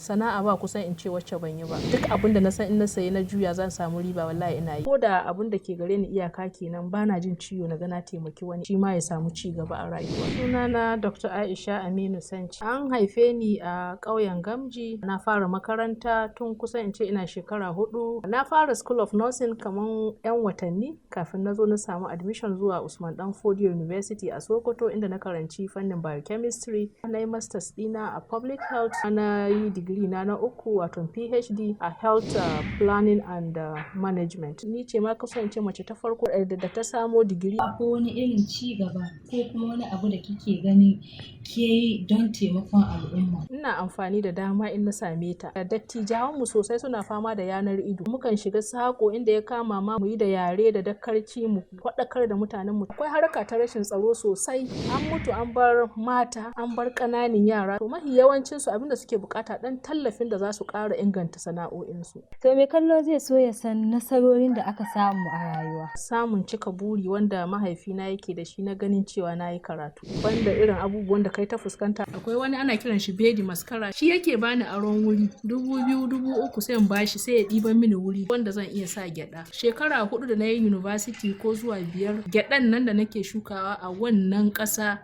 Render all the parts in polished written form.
sana'a ba kusan in ce wacce ban yi ba. Duk abin da na san in na sayi na juya zan samu riba wallahi ina yi. Ko da abin da ke gare ni iyaka kenan bana jin ciwo na ga na taimaki wani shi ma ya samu ci gaba a rayuwa. Sunana Dr. AISHA AMINU SENCHI. An haife ni a ƙauyen Gamji. Na fara makaranta tun kusan in ce ina shekara 4. Na fara School of Nursing kaman 'yan watanni kafin na zo na samu admission zuwa Usman Dan Fodio University a Sokoto inda na karanci fannin biochemistry. Na yi masters ɗina a public health. Na yi digiri na 3 wato PhD a health planning and management. Ni ce ma kasance mace ta farko da ta samo digiri. Akwai wani irin ci gaba ko kuma wani abu da kike ganin ke yi don taimakon al'umma? Ina amfani da dama in na same ta. Dattijawanmu sosai suna fama da yanar ido. Mukan shiga sako inda ya kama ma mu yi da yare da dakarci mu faɗakar da mutanenmu. Akwai harka ta rashin tsaro sosai. An mutu an bar mata, an bar ƙananan yara. To mafi yawancinsu abinda suke bukata ɗan tallafin da za su ƙara inganta sana'o'insu. To me kallo zai so ya san nasarorin da aka samu a rayuwa? Samun cika buri wanda mahaifina yake da shi na ganin cewa na yi karatu. Banda irin abubuwan da kai ta fuskanta. Akwai wani ana kiran shi bedi maskara. Shi yake bani aron wuri 2,000, 3,000 sai in bashi sai ya ɗiban mini wuri wanda zan iya sa gyaɗa. Shekara 4 da na yi university ko zuwa 5 gyaɗan nan da nake shukawa a wannan ƙasa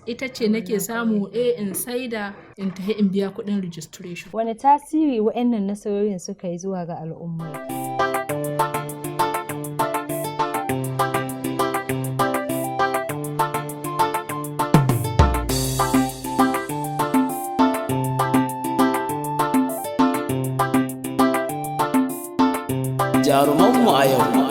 ita ce nake samu in saida in tafi in biya kuɗin registration. Wane tasiri waɗannan nasarorin suka yi zuwa ga al'umma? Jarumanmu a yau.